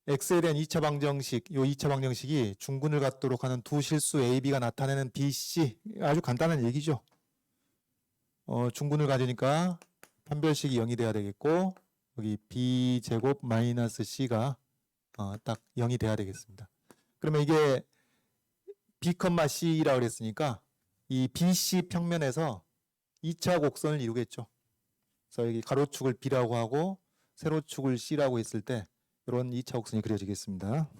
x에 대한 2차 방정식, 요 2차 방정식이 중근을 갖도록 하는 두 실수 a, b가 나타내는 b, c. 아주 간단한 얘기죠. 중근을 가지니까 판별식이 0이 돼야 되겠고, 여기 b 제곱 마이너스 c가 딱 0이 돼야 되겠습니다. 그러면 이게 b, c라고 그랬으니까 이 bc 평면에서 2차 곡선을 이루겠죠. 그래서 여기 가로축을 b라고 하고 세로축을 c라고 했을 때 이런 2차 곡선이 그려지겠습니다.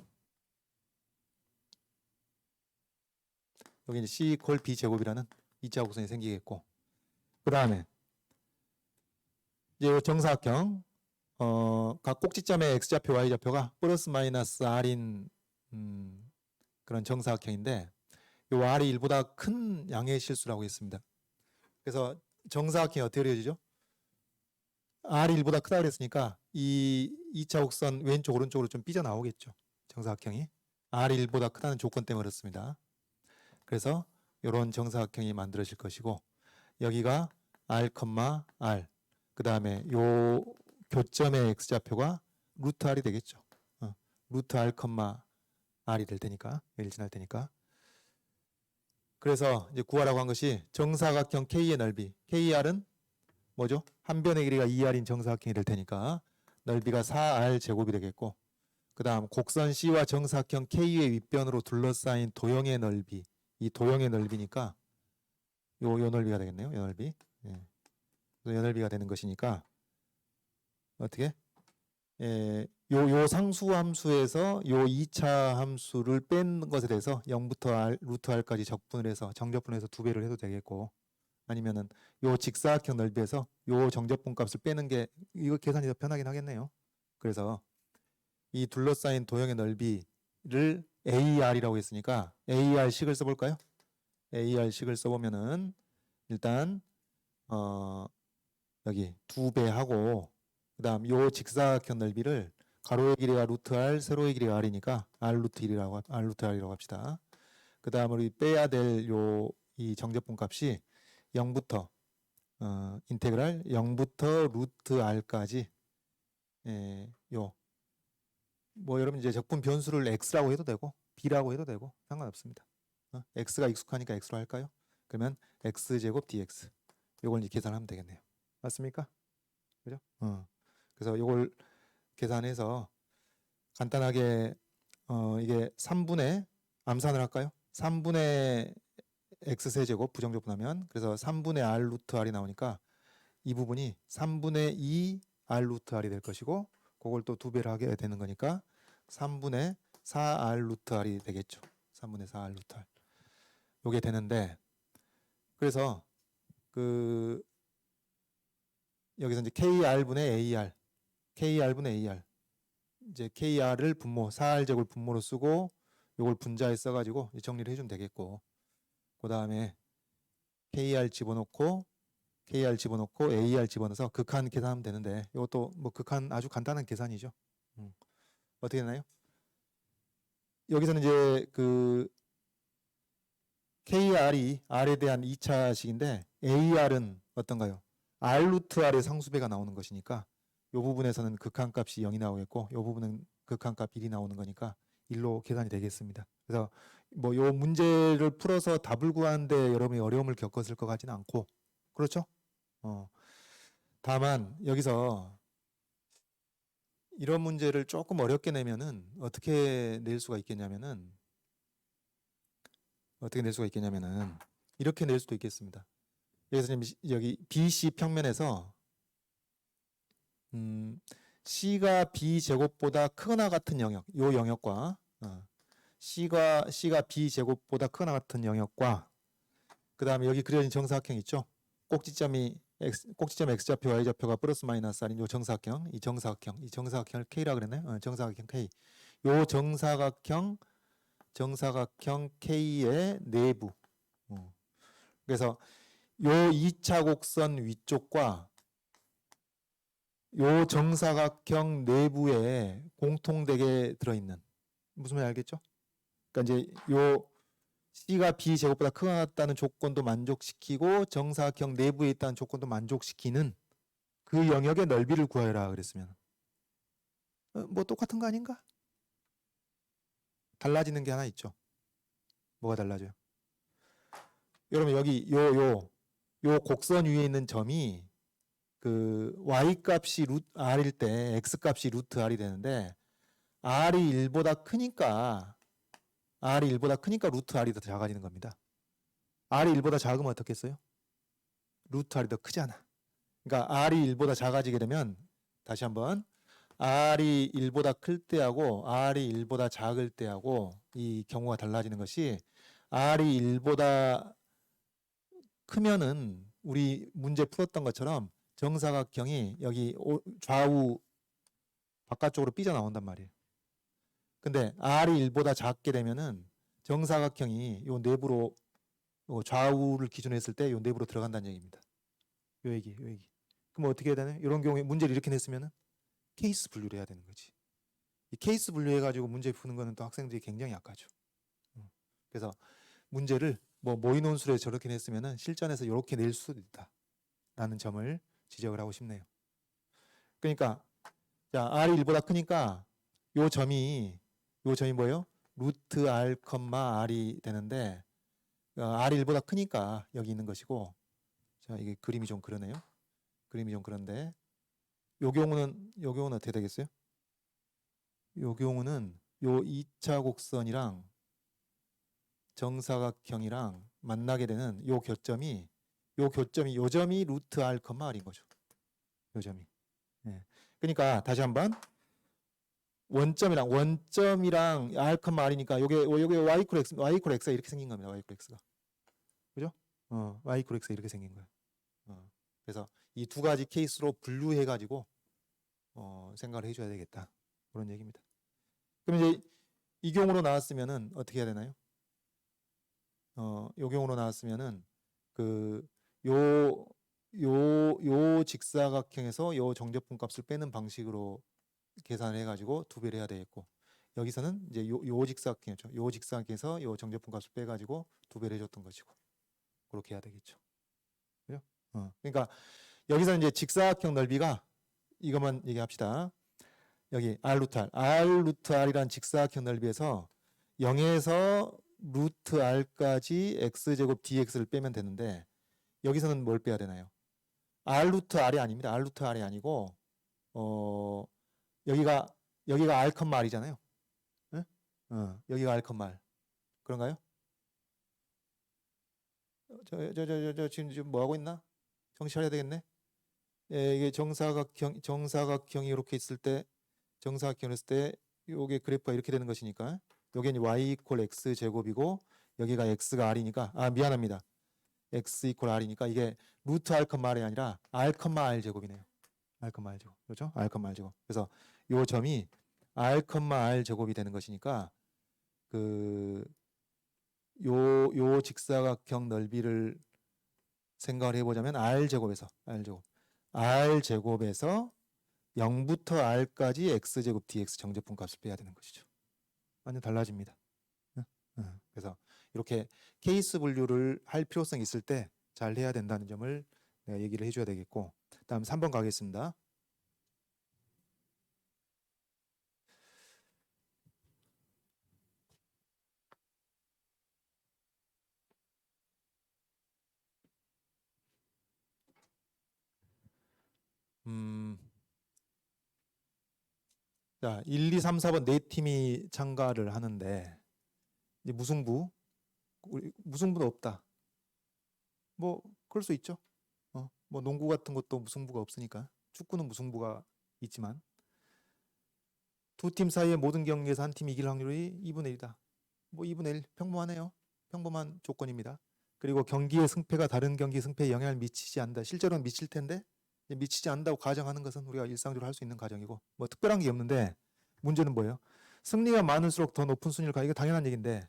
여기 이제 c 콜 b 제곱이라는 2차 곡선이 생기겠고, 그 다음에 이제 정사각형 각 꼭지점의 x좌표, y좌표가 플러스 마이너스 r인 그런 정사각형인데, 요 r이 1보다 큰 양의 실수라고 했습니다. 그래서 정사각형이 어떻게 그려지죠? r이 1보다 크다 그랬으니까 이 2차 곡선 왼쪽 오른쪽으로 좀 삐져나오겠죠. 정사각형이 r이 1보다 크다는 조건 때문에 그렇습니다. 그래서 이런 정사각형이 만들어질 것이고, 여기가 r, r, 그 다음에 요 교점의 x좌표가 루트 r이 되겠죠. 루트 r, r이 될 테니까, 여기를 지날 테니까. 그래서 이제 구하라고 한 것이 정사각형 K의 넓이, KR은 뭐죠? 한 변의 길이가 2R인 정사각형이 될 테니까 넓이가 4R 제곱이 되겠고, 그 다음 곡선 C와 정사각형 K의 윗변으로 둘러싸인 도형의 넓이, 이 도형의 넓이니까 요 넓이가 되겠네요. 요 넓이. 예. 요 넓이가 되는 것이니까 어떻게? 요 상수 함수에서 요 2차 함수를 뺀 것에 대해서 0부터 R, 루트 R까지 적분을 해서 정적분해서 2배를 해도 되겠고, 아니면은 요 직사각형 넓이에서 요 정적분 값을 빼는 게 이거 계산이 더 편하긴 하겠네요. 그래서 이 둘러싸인 도형의 넓이를 AR이라고 했으니까 AR식을 써볼까요? AR식을 써보면은 일단 여기 2배 하고, 그 다음 요 직사각형 넓이를 가로의 길이가 루트 R, 세로의 길이가 R이니까 R 루트 R이라고 합시다. 그 다음 우리 빼야 될 요 이 정적분 값이 0부터 인테그랄 0부터 루트 R까지, 요 뭐 여러분 이제 적분 변수를 x라고 해도 되고 b라고 해도 되고 상관없습니다. x가 익숙하니까 x로 할까요? 그러면 x제곱 dx 요걸 이제 계산하면 되겠네요. 맞습니까? 그죠? 그래서 이걸 계산해서 간단하게 이게 3분의 암산을 할까요? 3분의 x세제곱 부정적분하면, 그래서 3분의 r 루트 r이 나오니까 이 부분이 3분의 2 r 루트 r이 될 것이고, 그걸 또 2배를 하게 되는 거니까 3분의 4r 루트 r이 되겠죠. 3분의 4r 루트 r 요게 되는데, 그래서 그 여기서 이제 kr분의 ar, kr분의 ar, 이제 kr을 분모 4r 제곱 분모로 쓰고 요걸 분자에 써가지고 정리를 해주면 되겠고, 그 다음에 kr 집어넣고 AR 집어넣어서 극한 계산하면 되는데, 이것도 뭐 극한 아주 간단한 계산이죠. 어떻게 되나요? 여기서는 이제 그 KR이 R에 대한 2차식인데 AR은 어떤가요? R 루트 R의 상수배가 나오는 것이니까 이 부분에서는 극한값이 0이 나오겠고, 이 부분은 극한값 1이 나오는 거니까 1로 계산이 되겠습니다. 그래서 뭐 이 문제를 풀어서 답을 구하는데 여러분이 어려움을 겪었을 것 같지는 않고, 그렇죠? 다만 여기서 이런 문제를 조금 어렵게 내면은 어떻게 낼 수가 있겠냐면은 이렇게 낼 수도 있겠습니다. 여기서 여기 BC 평면에서 C가 B 제곱보다 크거나 같은 영역, 요 영역과 C가 B 제곱보다 크거나 같은 영역과, 그 다음에 여기 그려진 정사각형 있죠? 꼭지점 x좌표, y좌표가 플러스 마이너스 R인 요 정사각형, 이 정사각형을 K라 그랬나요? 정사각형 K. 요 정사각형 K의 내부. 그래서 요 2차 곡선 위쪽과 요 정사각형 내부에 공통되게 들어있는, 무슨 말인지 알겠죠? 그러니까 이제 요 C가 B 제곱보다 크거나 같다는 조건도 만족시키고 정사각형 내부에 있다는 조건도 만족시키는 그 영역의 넓이를 구하여라 그랬으면 뭐 똑같은 거 아닌가? 달라지는 게 하나 있죠. 뭐가 달라져요? 여러분 여기 요 곡선 위에 있는 점이 그 y 값이 루트 r일 때 x 값이 루트 r이 되는데 r이 1보다 크니까 루트 r이 더 작아지는 겁니다. r이 1보다 작으면 어떻겠어요? 루트 r이 더 크잖아. 그러니까 r이 1보다 작아지게 되면 다시 한번 r이 1보다 클 때하고 r이 1보다 작을 때하고 이 경우가 달라지는 것이 r이 1보다 크면은 우리 문제 풀었던 것처럼 정사각형이 여기 좌우 바깥쪽으로 삐져나온단 말이에요. 근데 r이 1보다 작게 되면은 정사각형이 요 내부로 좌우를 기준으로 했을 때 요 내부로 들어간다는 얘기입니다. 요 얘기. 그럼 어떻게 해야 되나요? 이런 경우에 문제를 이렇게 냈으면은 케이스 분류를 해야 되는 거지. 이 케이스 분류해가지고 문제 푸는 거는 또 학생들이 굉장히 약하죠. 그래서 문제를 뭐 모의논술에 저렇게 냈으면은 실전에서 이렇게 낼 수도 있다라는 점을 지적을 하고 싶네요. 그러니까 자 r이 1보다 크니까 요 점이 뭐예요? 루트 r, r이 되는데 r이 1보다 크니까 여기 있는 것이고 자 이게 그림이 좀 그러네요. 그림이 좀 그런데 요 경우는 어떻게 되겠어요? 요 경우는 요 2차 곡선이랑 정사각형이랑 만나게 되는 요 교점이 루트 r, r인 거죠. 요 점이. 예. 그러니까 다시 한번 원점이랑 r, r이니까 요게 y 이퀄 x가 이렇게 생긴 겁니다. y 이퀄 x가. 그죠? y 이퀄 x가 이렇게 생긴 거예요. 그래서 이 두 가지 케이스로 분류해 가지고 생각을 해 줘야 되겠다. 그런 얘기입니다. 그럼 이제 이 경우로 나왔으면은 어떻게 해야 되나요? 요 경우로 나왔으면은 요 직사각형에서 요 정제품 값을 빼는 방식으로 계산을 해가지고 두 배를 해야 되겠고 여기서는 이제 요 직사각형이죠. 요 직사각형에서 요 정제품 값을 빼가지고 두 배를 해줬던 것이고 그렇게 해야 되겠죠. 그죠? 그러니까 여기서 이제 직사각형 넓이가 이것만 얘기합시다. 여기 r 루트 r이란 직사각형 넓이에서 0에서 루트 r까지 x제곱 dx를 빼면 되는데 여기서는 뭘 빼야 되나요? r 루트 r이 아닙니다. r 루트 r이 아니고 여기가 r, r이잖아요. 네? 여기가 r, r 그런가요? 저 지금 뭐 하고 있나? 정신 차려야 되겠네. 예, 이게 정사각형이 이렇게 있을 때 요게 그래프가 이렇게 되는 것이니까 요게 y 이퀄 x 제곱이고 여기가 x가 r이니까 미안합니다. x 이퀄 r이니까 이게 루트 r, r이 아니라 r, r 제곱이네요. r, r 제곱. 그렇죠? r, r 제곱. 그래서 요 점이 r, r 제곱이 되는 것이니까 요 직사각형 넓이를 생각을 해보자면 r 제곱에서 0부터 r까지 x제곱 dx 정제품 값을 빼야 되는 것이죠. 완전 달라집니다. 그래서 이렇게 케이스 분류를 할 필요성이 있을 때 잘 해야 된다는 점을 내가 얘기를 해줘야 되겠고 다음 3번 가겠습니다. 자, 1, 2, 3, 4번 네 팀이 참가를 하는데 이제 무승부는 없다. 뭐 그럴 수 있죠. 뭐 농구 같은 것도 무승부가 없으니까 축구는 무승부가 있지만 두 팀 사이의 모든 경기에서 한 팀이 이길 확률이 2분의 1이다. 뭐 2분의 1 평범하네요. 평범한 조건입니다. 그리고 경기의 승패가 다른 경기 승패에 영향을 미치지 않는다. 실제로는 미칠 텐데 미치지 않는다고 가정하는 것은 우리가 일상적으로 할 수 있는 가정이고 뭐 특별한 게 없는데 문제는 뭐예요? 승리가 많을수록 더 높은 순위를 가. 이거 당연한 얘기인데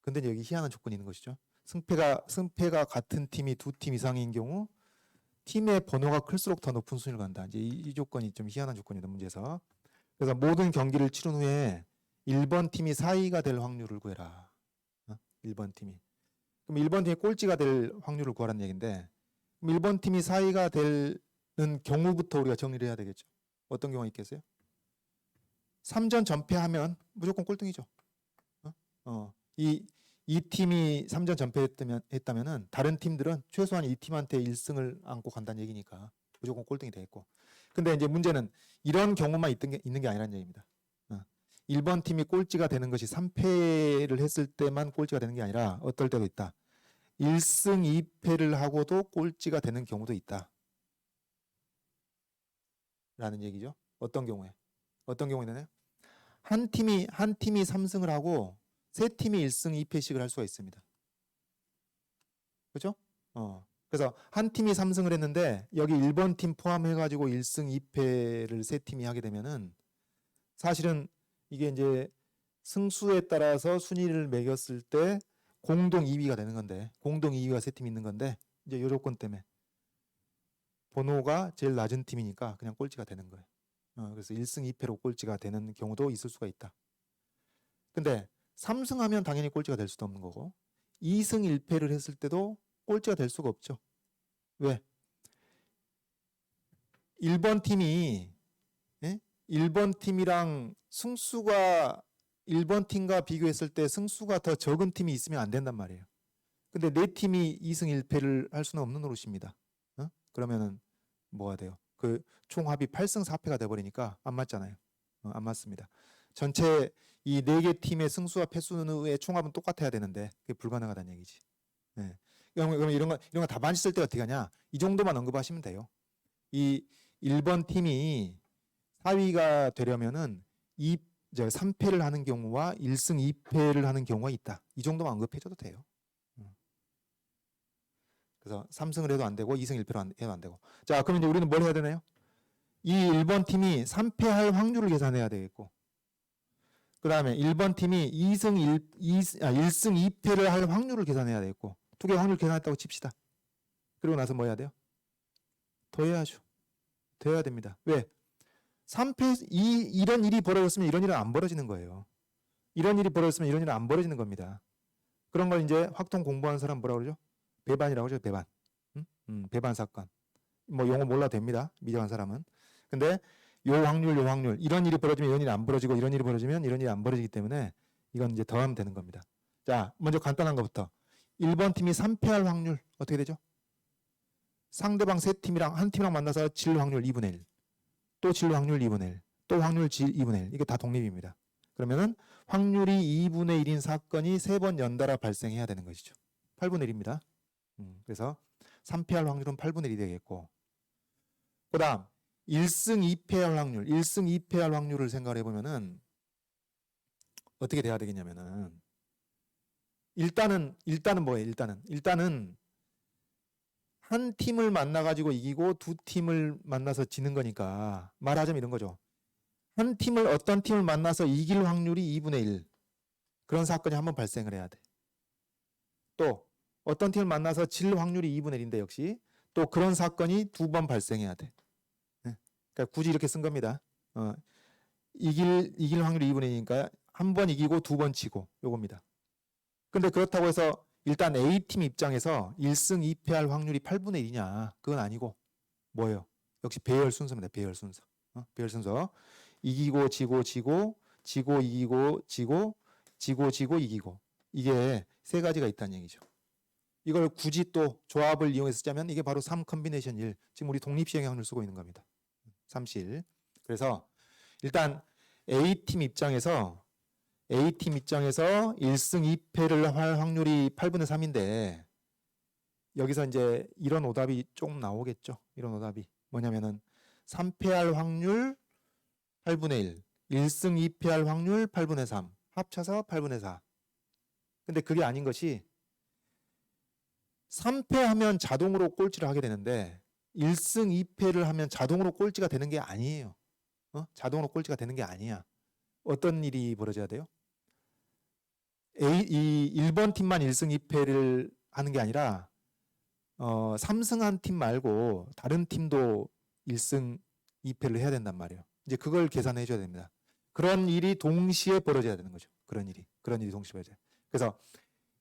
근데 여기 희한한 조건이 있는 것이죠. 승패가 같은 팀이 두 팀 이상인 경우 팀의 번호가 클수록 더 높은 순위를 간다. 이제 이 조건이 좀 희한한 조건이다 문제에서. 그래서 모든 경기를 치른 후에 1번 팀이 4위가 될 확률을 구해라. 1번 팀이. 그럼 1번 팀이 꼴찌가 될 확률을 구하라는 얘기인데 1번 팀이 4위가 되는 경우부터 우리가 정리를 해야 되겠죠. 어떤 경우가 있겠어요? 3전 전패하면 무조건 꼴등이죠. 이 팀이 3전 전패했다면은 다른 팀들은 최소한 이 팀한테 1승을 안고 간다는 얘기니까 무조건 꼴등이 되겠고. 근데 이제 문제는 이런 경우만 있는 게 아니라는 얘기입니다. 1번 팀이 꼴찌가 되는 것이 3패를 했을 때만 꼴찌가 되는 게 아니라 어떨 때도 있다. 1승 2패를 하고도 꼴찌가 되는 경우도 있다. 라는 얘기죠. 어떤 경우에? 어떤 경우에는 한 팀이 3승을 하고 세 팀이 1승 2패씩을 할 수가 있습니다. 그렇죠? 그래서 한 팀이 3승을 했는데 여기 1번 팀 포함해가지고 1승 2패를 세 팀이 하게 되면은 사실은 이게 이제 승수에 따라서 순위를 매겼을 때 공동 2위가 되는 건데, 공동 2위가 세 팀이 있는 건데 이제 요 조건 때문에 번호가 제일 낮은 팀이니까 그냥 꼴찌가 되는 거예요. 그래서 1승 2패로 꼴찌가 되는 경우도 있을 수가 있다. 근데 3승하면 당연히 꼴찌가 될 수도 없는 거고 2승 1패를 했을 때도 꼴찌가 될 수가 없죠. 왜? 1번 팀이 1번 팀이랑 승수가 1번 팀과 비교했을 때 승수가 더 적은 팀이 있으면 안 된단 말이에요. 근데 네 팀이 2승 1패를 할 수는 없는 노릇입니다. 그러면은 뭐가 돼요? 그 총합이 8승 4패가 돼버리니까 안 맞잖아요. 안 맞습니다. 전체 이 4개 팀의 승수와 패수의 총합은 똑같아야 되는데 그게 불가능하다는 얘기지. 네. 그럼 이런 거 다 맞을 때 어떻게 하냐? 이 정도만 언급하시면 돼요. 이 1번 팀이 4위가 되려면은 3패를 하는 경우와 1승 2패를 하는 경우가 있다. 이 정도만 언급해줘도 돼요. 그래서 3승을 해도 안 되고 2승 1패로 해도 안 되고. 자, 그럼 이제 우리는 뭘 해야 되나요? 이 1번 팀이 3패할 확률을 계산해야 되겠고, 그 다음에 1번 팀이 1승 2패를 할 확률을 계산해야 되겠고, 두 개 확률 계산했다고 칩시다. 그리고 나서 뭐 해야 돼요? 더해야죠. 더해야 됩니다. 왜? 3패 이런 일이 벌어졌으면 이런 일은 안 벌어지는 거예요. 이런 일이 벌어졌으면 이런 일은 안 벌어지는 겁니다. 그런 걸 이제 확통 공부하는 사람 뭐라 그러죠? 배반이라고 하죠. 배반. 배반 사건. 뭐 용어 몰라도 됩니다. 미정한 사람은. 근데 요 확률 이런 일이 벌어지면 이런 일이 안 벌어지고 이런 일이 벌어지면 이런 일이 안 벌어지기 때문에 이건 이제 더하면 되는 겁니다. 자, 먼저 간단한 것부터 1번 팀이 3패할 확률 어떻게 되죠? 상대방 세 팀이랑 한 팀이랑 만나서 질 확률 2분의 1, 또 질 확률 2분의 1, 또 확률 질 2분의 1. 이게 다 독립입니다. 그러면은 확률이 2분의 1인 사건이 3번 연달아 발생해야 되는 것이죠. 8분의 1입니다. 그래서 3패할 확률은 8분의 1이 되겠고, 그 다음 1승 2패할 확률, 1승 2패할 확률을 생각을 해보면은 어떻게 돼야 되겠냐면은 일단은 뭐예요? 일단은 한 팀을 만나가지고 이기고 두 팀을 만나서 지는 거니까 말하자면 이런 거죠. 한 팀을 어떤 팀을 만나서 이길 확률이 2분의 1 그런 사건이 한번 발생을 해야 돼. 또 어떤 팀을 만나서 질 확률이 2분의 1인데 역시 또 그런 사건이 2번 발생해야 돼. 그러니까 굳이 이렇게 쓴 겁니다. 이길 확률이 2분의 1이니까 한 번 이기고 2번 치고 요겁니다. 근데 그렇다고 해서 일단 A팀 입장에서 1승 2패할 확률이 8분의 1이냐? 그건 아니고 뭐예요? 역시 배열 순서입니다. 배열 순서. 배열 순서. 이기고 지고 이기고 지고 이기고. 이게 세 가지가 있다는 얘기죠. 이걸 굳이 또 조합을 이용해서 쓰자면 이게 바로 3컨비네이션 1. 지금 우리 독립시행의 확률을 쓰고 있는 겁니다. 3실. 그래서 일단 A팀 입장에서 1승 2패를 할 확률이 8분의 3인데 여기서 이제 이런 오답이 좀 나오겠죠. 이런 오답이 뭐냐면은 3패할 확률 8분의 1, 1승 2패할 확률 8분의 3 합쳐서 8분의 4. 근데 그게 아닌 것이 3패하면 자동으로 꼴찌를 하게 되는데 1승 2패를 하면 자동으로 꼴찌가 되는 게 아니에요. 자동으로 꼴찌가 되는 게 아니야. 어떤 일이 벌어져야 돼요? 이 1번 팀만 1승 2패를 하는 게 아니라 3승한 팀 말고 다른 팀도 1승 2패를 해야 된단 말이에요. 이제 그걸 계산해 줘야 됩니다. 그런 일이 동시에 벌어져야 되는 거죠. 그런 일이 동시에 벌어져요. 그래서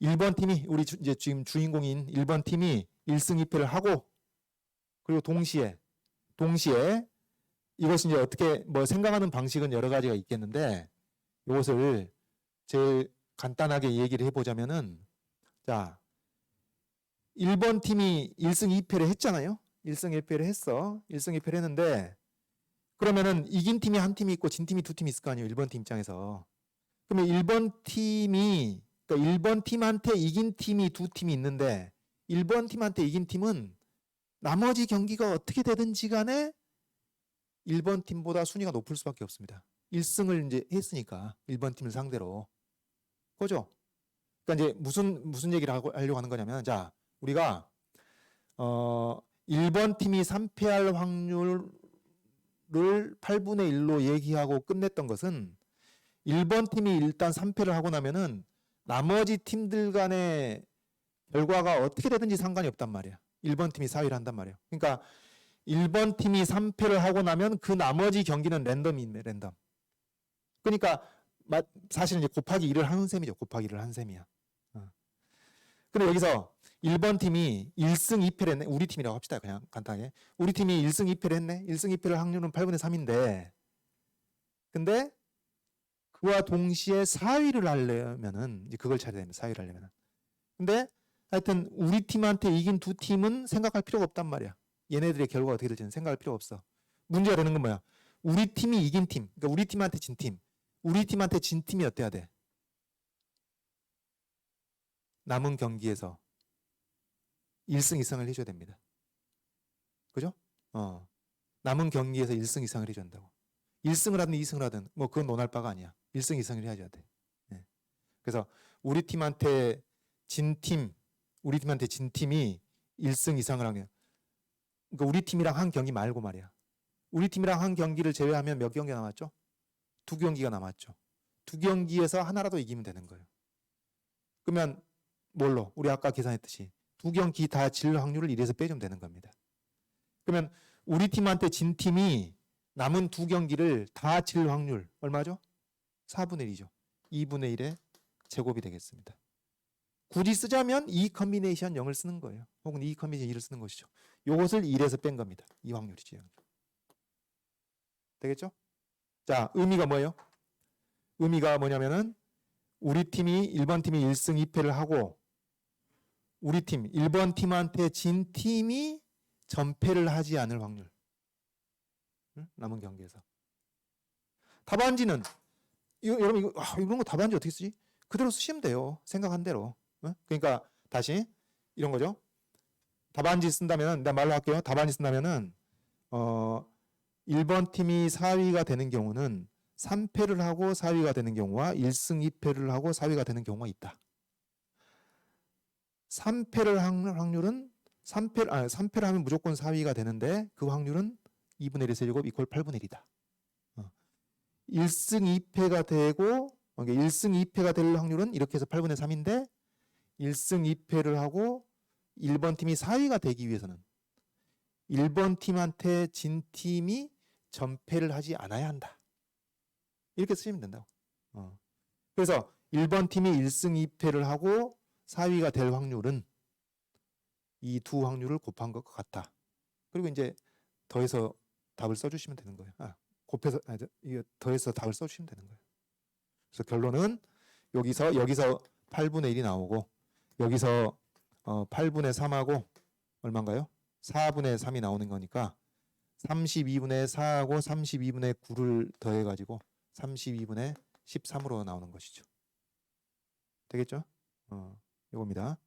1번 팀이 우리 이제 지금 주인공인 1번 팀이 1승 2패를 하고 그리고 동시에 이것이 이제 어떻게 뭐 생각하는 방식은 여러 가지가 있겠는데 이것을 제일 간단하게 얘기를 해보자면은, 자, 1번 팀이 1승 2패를 했잖아요. 1승 1패를 했어. 1승 2패를 했는데, 그러면은 이긴 팀이 한 팀이 있고 진 팀이 두 팀이 있을 거 아니에요. 1번 팀 입장에서. 그러면 1번 팀이, 그러니까 1번 팀한테 이긴 팀이 두 팀이 있는데, 1번 팀한테 이긴 팀은 나머지 경기가 어떻게 되든지 간에 1번 팀보다 순위가 높을 수밖에 없습니다. 1승을 이제 했으니까 1번 팀을 상대로. 그죠? 그러니까 이제 무슨 얘기를 하려고 하는 거냐면, 자, 우리가 1번 팀이 3패할 확률을 8분의 1로 얘기하고 끝냈던 것은 1번 팀이 일단 3패를 하고 나면은 나머지 팀들 간의 결과가 어떻게 되든지 상관이 없단 말이야. 1번 팀이 4위를 한단 말이야. 그러니까 1번 팀이 3패를 하고 나면 그 나머지 경기는 랜덤이네, 랜덤. 그러니까 사실 이제 곱하기 1을 하는 셈이죠. 곱하기 1을 한 셈이야. 근데 여기서 1번 팀이 1승 2패를 했네. 우리 팀이라고 합시다. 그냥 간단하게. 우리 팀이 1승 2패를 했네. 1승 2패를 확률은 8분의 3인데 근데 그와 동시에 4위를 하려면은 이제 그걸 찾아야 됩니다. 4위를 하려면은. 근데 하여튼 우리 팀한테 이긴 두 팀은 생각할 필요가 없단 말이야. 얘네들의 결과가 어떻게 될지는 생각할 필요가 없어. 문제가 되는 건 뭐야? 우리 팀이 이긴 팀. 그러니까 우리 팀한테 진 팀. 우리 팀한테 진 팀이 어때야 돼? 남은 경기에서 1승 이상을 해줘야 됩니다. 그죠? 남은 경기에서 1승 이상을 해줘야 한다고. 1승을 하든 2승을 하든 뭐 그건 논할 바가 아니야. 1승 이상을 해줘야 돼. 네. 그래서 우리 팀한테 진 팀이 1승 이상을 하면, 그러니까 우리 팀이랑 한 경기 말고 말이야. 우리 팀이랑 한 경기를 제외하면 몇 경기가 남았죠? 2경기가 남았죠. 2경기에서 하나라도 이기면 되는 거예요. 그러면 뭘로? 우리 아까 계산했듯이 2경기 다 질 확률을 1에서 빼주면 되는 겁니다. 그러면 우리 팀한테 진 팀이 남은 2경기를 다 질 확률 얼마죠? 4분의 1이죠. 2분의 1의 제곱이 되겠습니다. 굳이 쓰자면 이 컨비네이션 0을 쓰는 거예요. 혹은 이 컨비네이션 2를 쓰는 것이죠. 이것을 1에서 뺀 겁니다. 이 확률이지. 되겠죠? 자, 의미가 뭐예요? 의미가 뭐냐면은 우리 팀이 1번 팀이 1승 2패를 하고 우리 팀 1번 팀한테 진 팀이 전패를 하지 않을 확률. 남은 경기에서. 답안지는 여러분 이런 거 답안지 어떻게 쓰지? 그대로 쓰시면 돼요. 생각한 대로. 그러니까 다시 이런 거죠. 답안지 쓴다면 내가 말로 할게요. 답안지 쓴다면은 1번 팀이 4위가 되는 경우는 3패를 하고 4위가 되는 경우와 1승 2패를 하고 4위가 되는 경우가 있다. 3패를 한 확률은 3패를 하면 무조건 4위가 되는데 그 확률은 2분의 1의 세제곱 이퀄 8분의 1이다. 1승 2패가 되고 1승 2패가 될 확률은 이렇게 해서 8분의 3인데 1승 2패를 하고 1번 팀이 4위가 되기 위해서는 1번 팀한테 진 팀이 전패를 하지 않아야 한다. 이렇게 쓰시면 된다고. 그래서 1번 팀이 1승 2패를 하고 4위가 될 확률은 이 두 확률을 곱한 것과 같다. 그리고 이제 더해서 답을 써주시면 되는 거예요. 곱해서 더해서 답을 써주시면 되는 거예요. 그래서 결론은 여기서 8분의 1이 나오고 여기서 8분의 3하고 얼마인가요? 4분의 3이 나오는 거니까 32분의 4하고 32분의 9를 더해가지고 32분의 13으로 나오는 것이죠. 되겠죠? 이겁니다.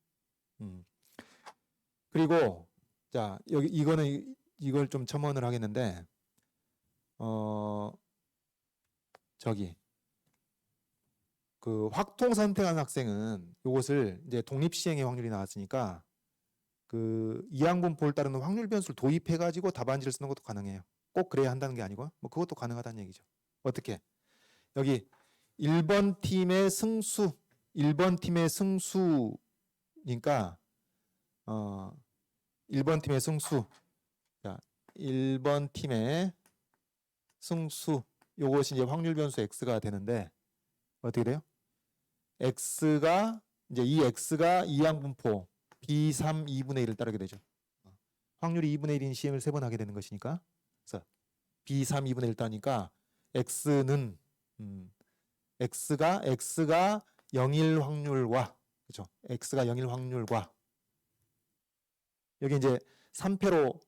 그리고 자 여기 이걸 좀 첨언을 하겠는데 저기 그 확통 선택한 학생은 이것을 이제 독립 시행의 확률이 나왔으니까 그 이항분포를 따르는 확률 변수를 도입해 가지고 답안지를 쓰는 것도 가능해요. 꼭 그래야 한다는 게 아니고 뭐 그것도 가능하다는 얘기죠. 어떻게? 여기 1번 팀의 승수 1번 팀의 승수니까 1번 팀의 승수 자 1번 팀의 승수 요것이 이제 확률 변수 x가 되는데 어떻게 돼요? x가 이제 이 x가 이항분포 B3 2분의 1을 따르게 되죠. 확률이 2분의 1인 시행을 3번 하게 되는 것이니까 그래서 B3 2분의 1 따니까 x는 x가 0일 확률과 그렇죠? x가 0일 확률과 여기 이제 3패로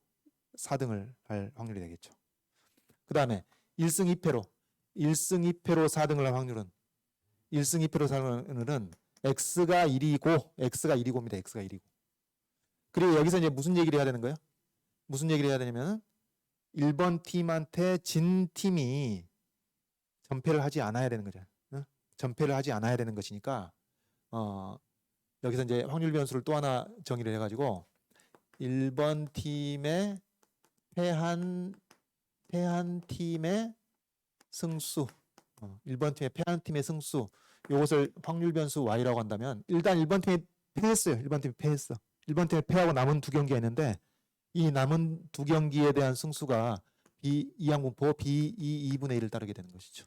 4등을 할 확률이 되겠죠. 그 다음에 1승 2패로 4등을 할 확률은 1승 2패로 4등은 x가 1이고입니다. x가 1이고. 그리고 여기서 이제 무슨 얘기를 해야 되는 거예요? 무슨 얘기를 해야 되냐면 1번 팀한테 진 팀이 전패를 하지 않아야 되는 거죠. 전패를 하지 않아야 되는 것이니까 여기서 이제 확률 변수를 또 하나 정의를 해가지고 1번 팀의 패한 팀의 승수 1번 팀의 패한 팀의 승수 이것을 확률 변수 y라고 한다면 일단 1번 팀이 패했어요. 1번 팀이 패했어. 1번 팀이 패하고 남은 두 경기가 있는데 이 남은 두 경기에 대한 승수가 이항분포 B2 2분의 1을 따르게 되는 것이죠.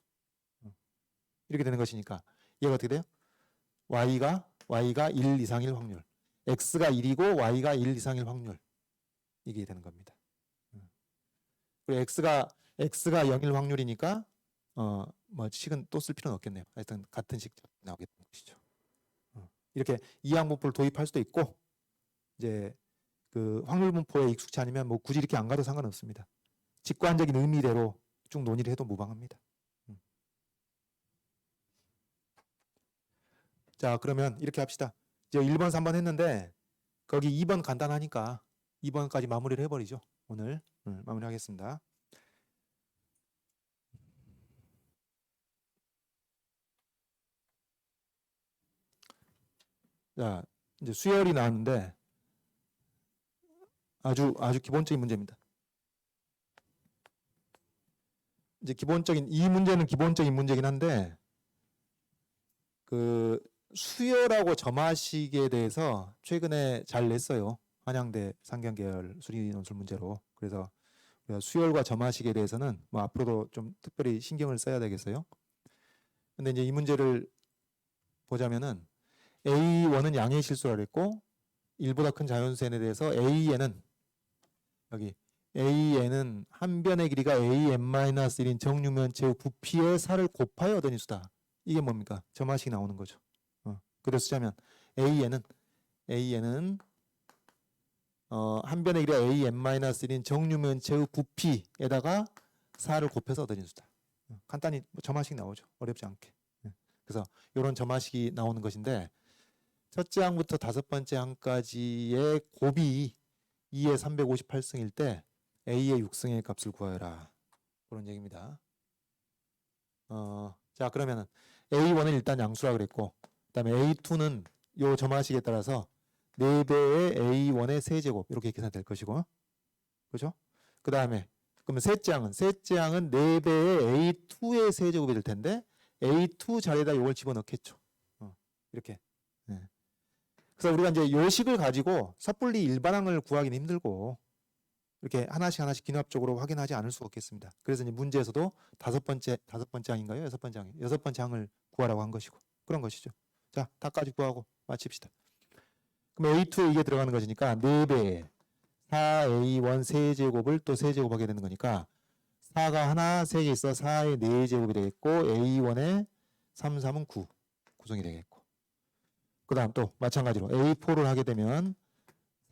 이렇게 되는 것이니까 얘가 어떻게 돼요? y가 1 이상일 확률, x가 1이고 y가 1 이상일 확률 이게 되는 겁니다. 그리고 x가 0일 확률이니까 뭐 식은 또 쓸 필요는 없겠네요. 하여튼 같은 식 나오게 되는 것이죠. 이렇게 이항분포를 도입할 수도 있고 이제 그 확률 분포에 익숙치 않으면 뭐 굳이 이렇게 안 가도 상관없습니다. 직관적인 의미대로 쭉 논의를 해도 무방합니다. 자, 그러면 이렇게 합시다. 이제 1번, 3번 했는데 거기 2번 간단하니까 2번까지 마무리를 해버리죠. 오늘 마무리하겠습니다. 자, 이제 수열이 나왔는데 아주 기본적인 문제입니다. 이제 이 문제는 기본적인 문제긴 한데 그 수열하고 점화식에 대해서 최근에 잘 냈어요. 한양대 상경계열 수리 논술 문제로. 그래서 수열과 점화식에 대해서는 뭐 앞으로도 좀 특별히 신경을 써야 되겠어요. 근데 이제 이 문제를 보자면은 A1은 양의 실수라 그랬고 1보다 큰 자연수 n에 대해서 An은 여기 An은 한 변의 길이가 An-1인 정유면체의 부피의 4를 곱하여 얻은 인수다. 이게 뭡니까? 점화식이 나오는 거죠. 그대로 쓰자면 An은 한 변의 길이가 An-1인 정유면체의 부피에다가 4를 곱해서 얻은 인수다. 간단히 점화식 나오죠. 어렵지 않게. 그래서 이런 점화식이 나오는 것인데 첫째 항부터 다섯 번째 항까지의 곱이 2의 358승일 때 A의 6승의 값을 구하여라. 그런 얘기입니다. 자, 그러면은 A1은 일단 양수라 그랬고 그다음에 A2는 요 점화식에 따라서 4배의 A1의 세제곱 이렇게 계산될 것이고 그죠? 그다음에 그러면 셋째 항은 4배의 A2의 세제곱이 될 텐데 A2 자리에다 이걸 집어넣겠죠. 이렇게. 네. 그래서 우리가 이제 요 식을 가지고 섣불리 일반항을 구하기는 힘들고 이렇게 하나씩 기납적으로 확인하지 않을 수가 없겠습니다. 그래서 이제 문제에서도 다섯 번째 항인가요? 여섯 번째 항을 구하라고 한 것이고 그런 것이죠. 자, 다까지 구하고 마칩시다. 그럼 A2에 이게 들어가는 것이니까 4배 4A1 세제곱을 또 세제곱하게 되는 거니까 4가 하나 3개 있어 4의 4제곱이 되겠고 A1의 3, 3은 9 구성이 되겠고 그 다음 또 마찬가지로 A4를 하게 되면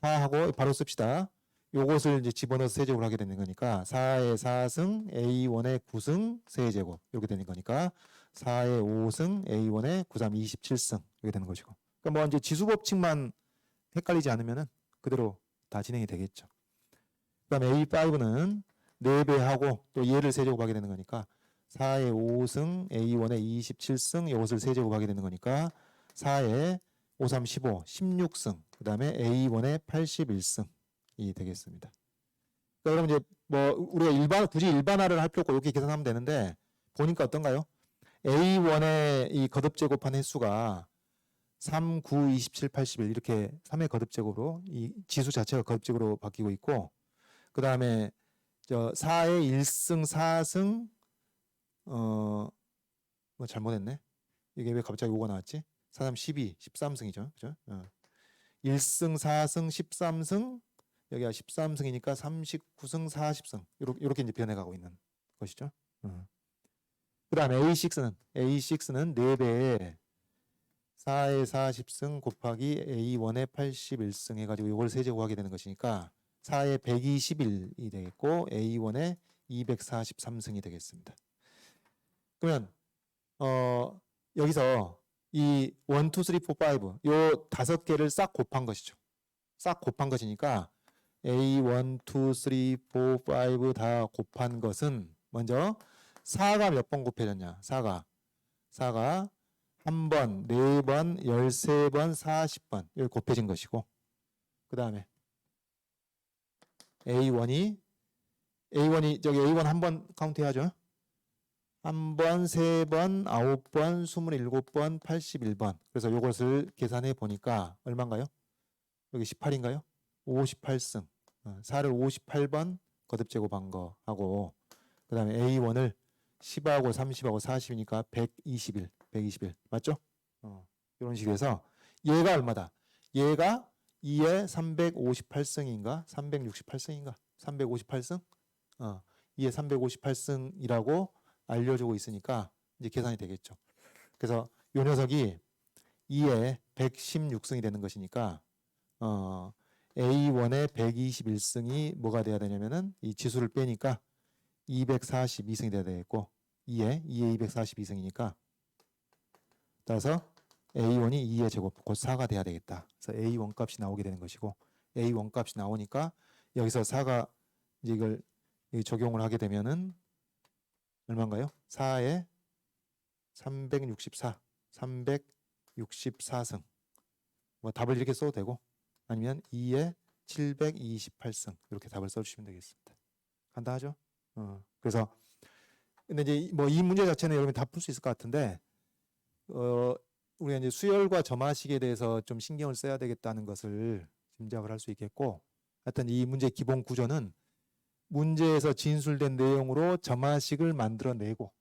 4하고 바로 씁시다. 요것을 이제 집어넣어서 세제곱을 하게 되는 거니까 4의 4승 A1의 9승 세제곱 이렇게 되는 거니까 4의 5승 A1의 9, 3, 27승 이렇게 되는 것이고 그러니까 뭐 이제 지수법칙만 헷갈리지 않으면은 그대로 다 진행이 되겠죠. 그 다음에 A5는 4배하고 또 얘를 세제곱하게 되는 거니까 4의 5승 A1의 27승 이것을 세제곱하게 되는 거니까 4의 5, 3, 15, 16승 그 다음에 A1의 81승이 되겠습니다. 그러니까 그럼 이제 뭐 우리가 굳이 일반화를 할 필요 없고 이렇게 계산하면 되는데 보니까 어떤가요? A1의 이 거듭제곱한 횟수가 3, 9, 27, 81 이렇게 3의 거듭제곱으로 이 지수 자체가 거듭제곱으로 바뀌고 있고 그 다음에 4의 1승, 4승 뭐 잘못했네. 이게 왜 갑자기 5가 나왔지? 4, 3, 12, 13승이죠. 그죠? 1승, 4승, 13승 여기가 13승이니까 39승, 40승 이렇게 이제 변해가고 있는 것이죠. 그 다음에 A6는 4배에 4의 40승 곱하기 A1의 81승 해가지고 이걸 세제 구하게 되는 것이니까 4의 121이 되겠고 A1의 243승이 되겠습니다. 그러면 여기서 이 1, 2, 3, 4, 5 요 5개를 싹 곱한 것이죠. 싹 곱한 것이니까 A1, 2, 3, 4, 5 다 곱한 것은 먼저 4가 몇 번 곱해졌냐? 4가 한 번, 4번, 13번, 40번 여기 곱해진 것이고 그 다음에 A1이 저기 A1 한 번 카운트 해야죠. 한 번, 3번, 9번, 27번, 81번. 그래서 이것을 계산해 보니까 얼마인가요? 여기 18인가요? 58승. 4를 58번 거듭 제곱한 거 하고 그 다음에 A1을 10하고 30하고 40이니까 121 맞죠? 이런 식으로 해서 얘가 얼마다? 얘가 2에 358승인가? 368승인가? 358승? 2에 358승이라고 알려주고 있으니까 이제 계산이 되겠죠. 그래서 이 녀석이 2에 116승이 되는 것이니까 A1의 121승이 뭐가 돼야 되냐면은 이 지수를 빼니까 242승이 돼야 되겠고 2에 242승이니까 따라서 A1이 2의 제곱 곧 4가 돼야 되겠다. 그래서 A1 값이 나오게 되는 것이고 A1 값이 나오니까 여기서 4가 이제 이걸 적용을 하게 되면은 얼마인가요? 4에 364승. 뭐 답을 이렇게 써도 되고 아니면 2에 728승 이렇게 답을 써주시면 되겠습니다. 간단하죠? 그래서 근데 이제 뭐 이 문제 자체는 여러분이 다 풀 수 있을 것 같은데 우리가 이제 수열과 점화식에 대해서 좀 신경을 써야 되겠다는 것을 짐작을 할 수 있겠고 하여튼 이 문제 기본 구조는 문제에서 진술된 내용으로 점화식을 만들어내고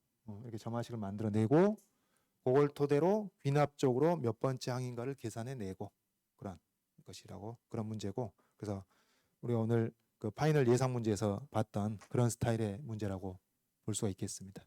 이렇게 점화식을 만들어내고 그걸 토대로 귀납적으로 몇 번째 항인가를 계산해내고 그런 것이라고 그런 문제고 그래서 우리가 오늘 그 파이널 예상 문제에서 봤던 그런 스타일의 문제라고 볼 수가 있겠습니다.